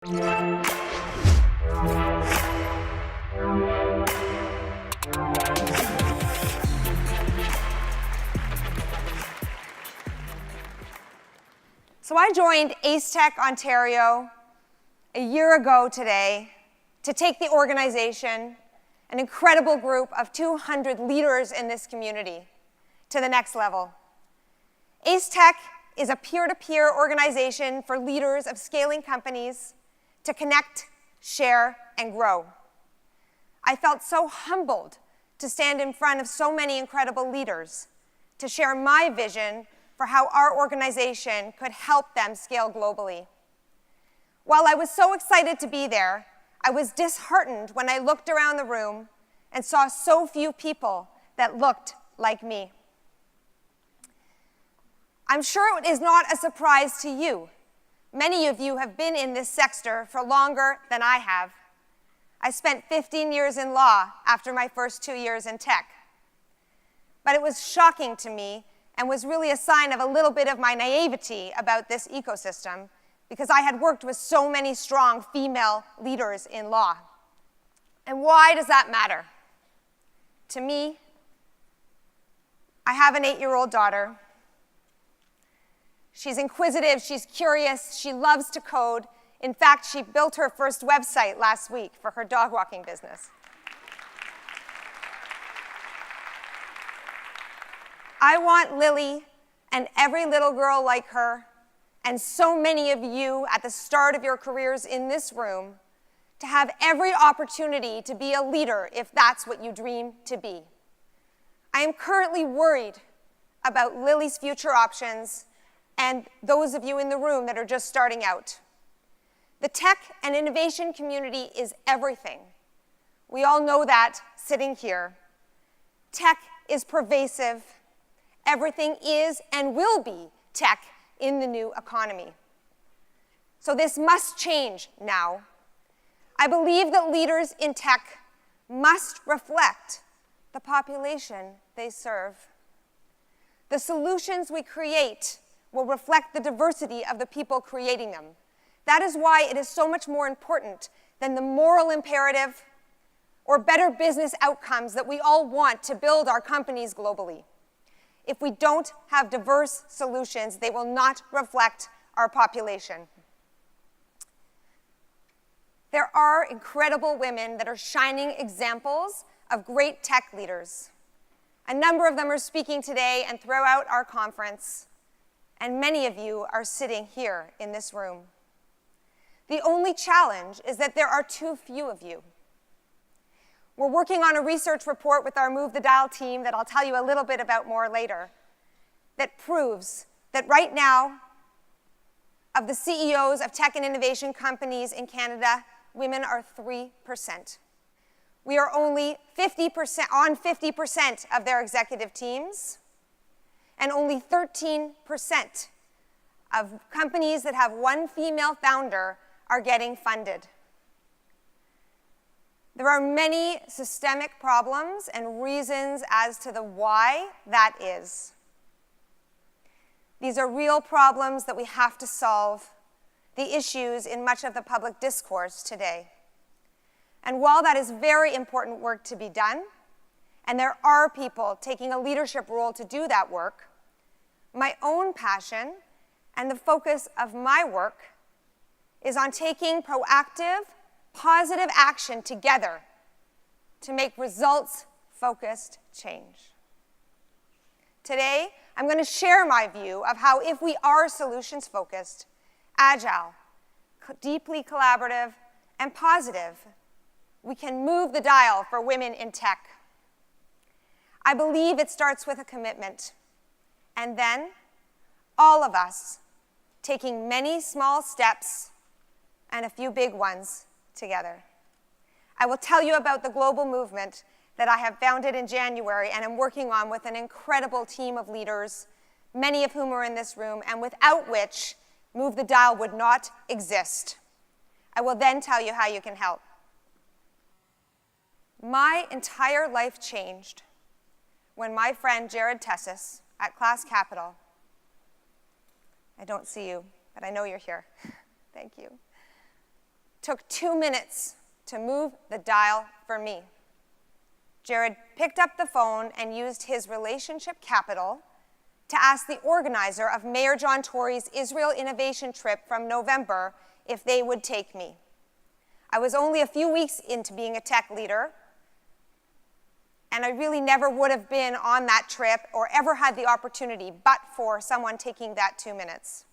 So I joined AceTech Ontario a year ago today to take the organization, an incredible group of 200 leaders in this community, to the next level. AceTech is a peer-to-peer organization for leaders of scaling companies to connect, share, and grow. I felt so humbled to stand in front of so many incredible leaders to share my vision for how our organization could help them scale globally. While I was so excited to be there, I was disheartened when I looked around the room and saw so few people that looked like me. I'm sure it is not a surprise to you. Many of you have been in this sector for longer than I have. I spent 15 years in law after my first 2 years in tech. But it was shocking to me and was really a sign of a little bit of my naivety about this ecosystem, because I had worked with so many strong female leaders in law. And why does that matter? To me, I have an 8-year-old daughter. She's inquisitive, she's curious, she loves to code. In fact, she built her first website last week for her dog walking business. I want Lily and every little girl like her, and so many of you at the start of your careers in this room, to have every opportunity to be a leader if that's what you dream to be. I am currently worried about Lily's future options and those of you in the room that are just starting out. The tech and innovation community is everything. We all know that sitting here. Tech is pervasive. Everything is and will be tech in the new economy. So this must change now. I believe that leaders in tech must reflect the population they serve. The solutions we create will reflect the diversity of the people creating them. That is why it is so much more important than the moral imperative or better business outcomes that we all want to build our companies globally. If we don't have diverse solutions, they will not reflect our population. There are incredible women that are shining examples of great tech leaders. A number of them are speaking today and throughout our conference, and many of you are sitting here in this room. The only challenge is that there are too few of you. We're working on a research report with our Move the Dial team that I'll tell you a little bit about more later, that proves that right now, of the CEOs of tech and innovation companies in Canada, women are 3%. We are only 50% of their executive teams, and only 13% of companies that have one female founder are getting funded. There are many systemic problems and reasons as to the why that is. These are real problems that we have to solve, the issues in much of the public discourse today. And while that is very important work to be done, and there are people taking a leadership role to do that work, my own passion and the focus of my work is on taking proactive, positive action together to make results-focused change. Today, I'm going to share my view of how if we are solutions-focused, agile, deeply collaborative, and positive, we can move the dial for women in tech. I believe it starts with a commitment, and then all of us taking many small steps and a few big ones together. I will tell you about the global movement that I have founded in January and am working on with an incredible team of leaders, many of whom are in this room, and without which Move the Dial would not exist. I will then tell you how you can help. My entire life changed when my friend Jared Tessis at Class Capital, I don't see you, but I know you're here. Thank you. took 2 minutes to move the dial for me. Jared picked up the phone and used his relationship capital to ask the organizer of Mayor John Tory's Israel Innovation Trip from November if they would take me. I was only a few weeks into being a tech leader, and I really never would have been on that trip or ever had the opportunity but for someone taking that 2 minutes.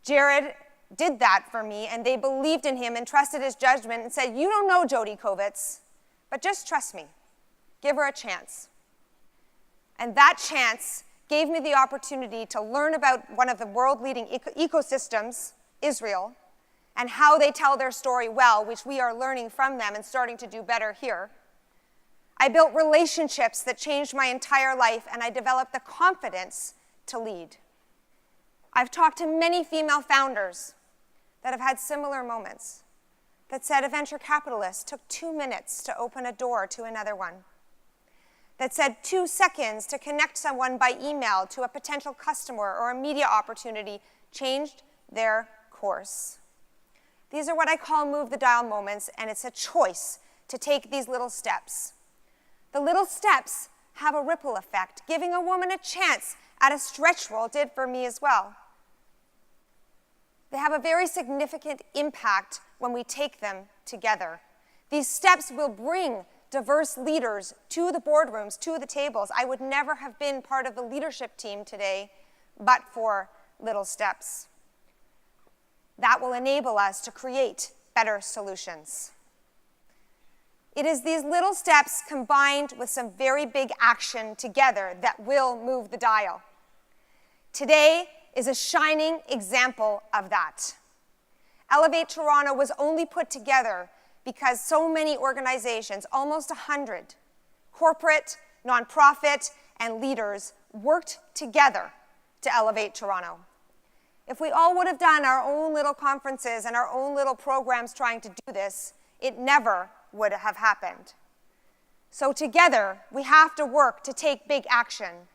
Jared did that for me, and they believed in him and trusted his judgment and said, "You don't know Jodi Kovitz, but just trust me. Give her a chance." And that chance gave me the opportunity to learn about one of the world-leading ecosystems, Israel, and how they tell their story well, which we are learning from them and starting to do better here. I built relationships that changed my entire life, and I developed the confidence to lead. I've talked to many female founders that have had similar moments, that said a venture capitalist took 2 minutes to open a door to another one, that said 2 seconds to connect someone by email to a potential customer or a media opportunity changed their course. These are what I call move the dial moments, and it's a choice to take these little steps. The little steps have a ripple effect. Giving a woman a chance at a stretch role did for me as well. They have a very significant impact when we take them together. These steps will bring diverse leaders to the boardrooms, to the tables. I would never have been part of the leadership team today but for little steps. That will enable us to create better solutions. It is these little steps combined with some very big action together that will move the dial. Today is a shining example of that. Elevate Toronto was only put together because so many organizations, almost 100, corporate, nonprofit, and leaders worked together to elevate Toronto. If we all would have done our own little conferences and our own little programs trying to do this, it never would have happened. So together, we have to work to take big action.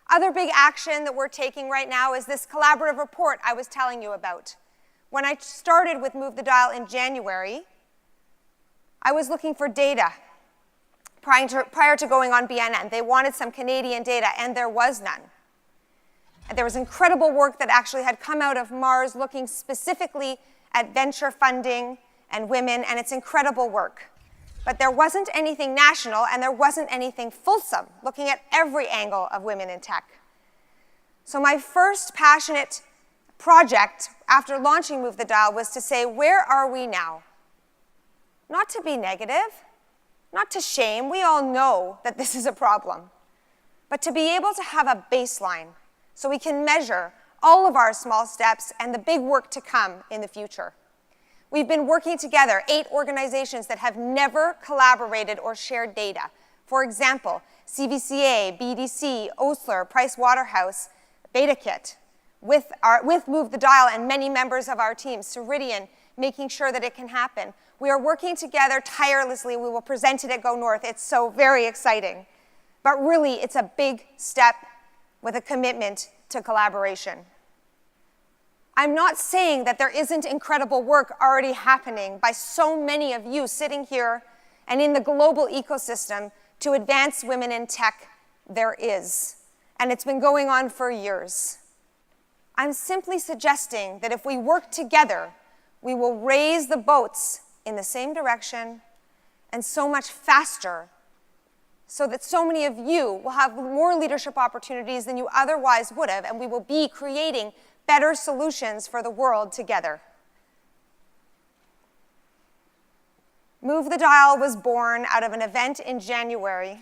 Other big action that we're taking right now is this collaborative report I was telling you about. When I started with Move the Dial in January, I was looking for data prior to going on BNN. They wanted some Canadian data, and there was none. And there was incredible work that actually had come out of Mars looking specifically at venture funding and women, and it's incredible work. But there wasn't anything national, and there wasn't anything fulsome, looking at every angle of women in tech. So my first passionate project after launching Move the Dial was to say, where are we now? Not to be negative, not to shame, we all know that this is a problem, but to be able to have a baseline so we can measure all of our small steps and the big work to come in the future. We've been working together, 8 organizations that have never collaborated or shared data. For example, CVCA, BDC, Osler, Price Waterhouse, BetaKit, with Move the Dial and many members of our team, Ceridian, making sure that it can happen. We are working together tirelessly. We will present it at Go North. It's so very exciting. But really, it's a big step with a commitment to collaboration. I'm not saying that there isn't incredible work already happening by so many of you sitting here and in the global ecosystem to advance women in tech. There is, and it's been going on for years. I'm simply suggesting that if we work together, we will raise the boats in the same direction and so much faster, so that so many of you will have more leadership opportunities than you otherwise would have, and we will be creating better solutions for the world together. Move the Dial was born out of an event in January.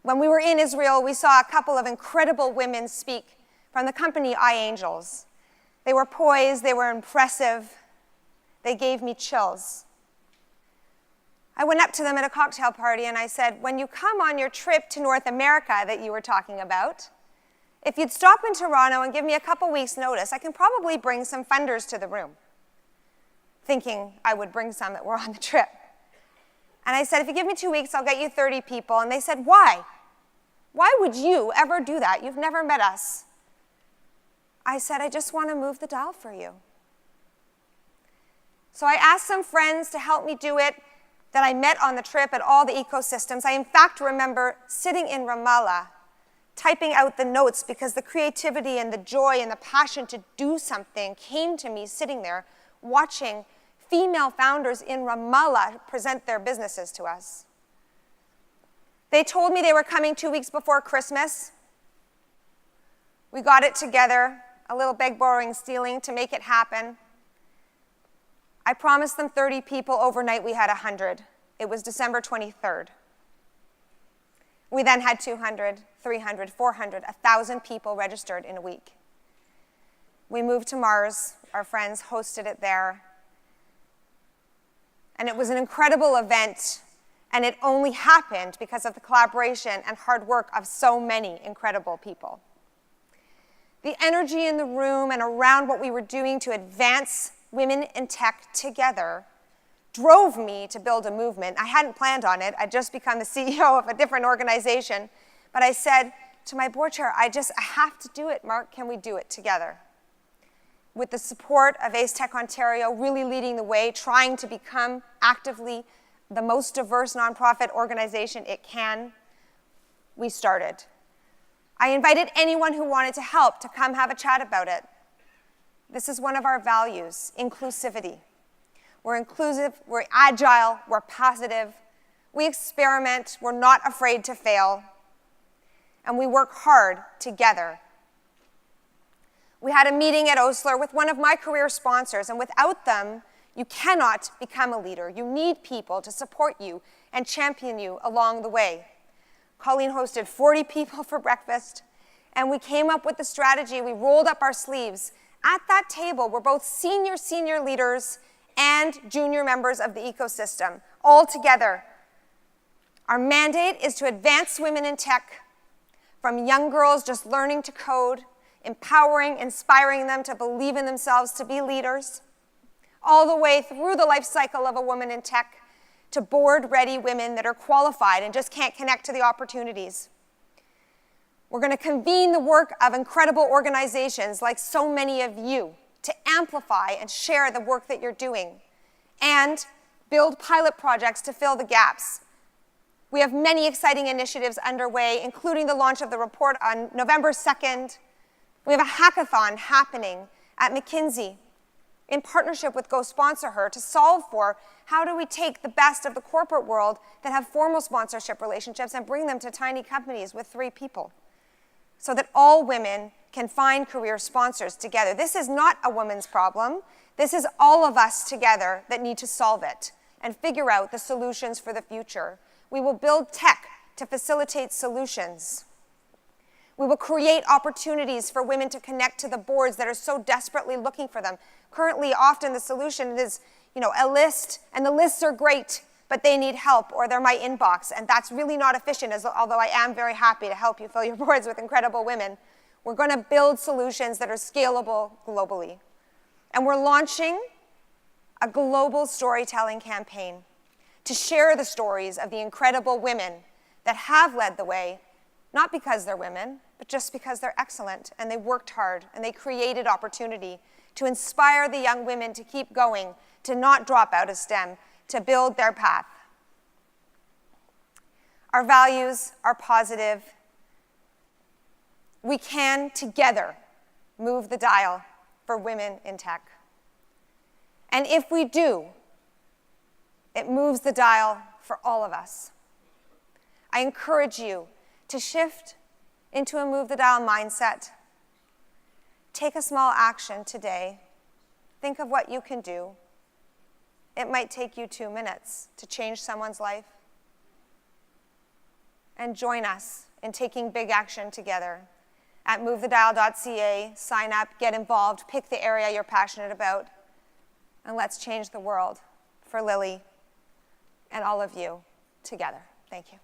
When we were in Israel, we saw a couple of incredible women speak from the company iAngels. They were poised, they were impressive, they gave me chills. I went up to them at a cocktail party and I said, when you come on your trip to North America that you were talking about, if you'd stop in Toronto and give me a couple weeks' notice, I can probably bring some funders to the room, thinking I would bring some that were on the trip. And I said, if you give me 2 weeks, I'll get you 30 people. And they said, why? Why would you ever do that? You've never met us. I said, I just want to move the dial for you. So I asked some friends to help me do it that I met on the trip at all the ecosystems. I in fact remember sitting in Ramallah, typing out the notes because the creativity and the joy and the passion to do something came to me sitting there, watching female founders in Ramallah present their businesses to us. They told me they were coming 2 weeks before Christmas. We got it together, a little beg, borrowing, stealing to make it happen. I promised them 30 people. Overnight, we had 100. It was December 23rd. We then had 200, 300, 400, 1,000 people registered in a week. We moved to Mars. Our friends hosted it there. And it was an incredible event, and it only happened because of the collaboration and hard work of so many incredible people. The energy in the room and around what we were doing to advance women in tech together drove me to build a movement. I hadn't planned on it. I'd just become the CEO of a different organization. But I said to my board chair, I have to do it, Mark. Can we do it together? With the support of AceTech Ontario really leading the way, trying to become actively the most diverse nonprofit organization it can, we started. I invited anyone who wanted to help to come have a chat about it. This is one of our values, inclusivity. We're inclusive, we're agile, we're positive, we experiment, we're not afraid to fail, and we work hard together. We had a meeting at Osler with one of my career sponsors, and without them, you cannot become a leader. You need people to support you and champion you along the way. Colleen hosted 40 people for breakfast, and we came up with the strategy. We rolled up our sleeves. At that table were both senior leaders and junior members of the ecosystem, all together. Our mandate is to advance women in tech, from young girls just learning to code, empowering, inspiring them to believe in themselves, to be leaders, all the way through the life cycle of a woman in tech, to board-ready women that are qualified and just can't connect to the opportunities. We're going to convene the work of incredible organizations like so many of you to amplify and share the work that you're doing and build pilot projects to fill the gaps. We have many exciting initiatives underway, including the launch of the report on November 2nd. We have a hackathon happening at McKinsey in partnership with Go Sponsor Her to solve for how do we take the best of the corporate world that have formal sponsorship relationships and bring them to tiny companies with 3 people so that all women can find career sponsors together. This is not a woman's problem. This is all of us together that need to solve it and figure out the solutions for the future. We will build tech to facilitate solutions. We will create opportunities for women to connect to the boards that are so desperately looking for them. Currently, often the solution is, a list, and the lists are great, but they need help, or they're my inbox, and that's really not efficient, although I am very happy to help you fill your boards with incredible women. We're going to build solutions that are scalable globally. And we're launching a global storytelling campaign to share the stories of the incredible women that have led the way, not because they're women, but just because they're excellent, and they worked hard, and they created opportunity to inspire the young women to keep going, to not drop out of STEM, to build their path. Our values are positive. We can, together, move the dial for women in tech. And if we do, it moves the dial for all of us. I encourage you to shift into a move the dial mindset. Take a small action today. Think of what you can do. It might take you 2 minutes to change someone's life. And join us in taking big action together. At movethedial.ca, sign up, get involved, pick the area you're passionate about, and let's change the world for Lily and all of you together. Thank you.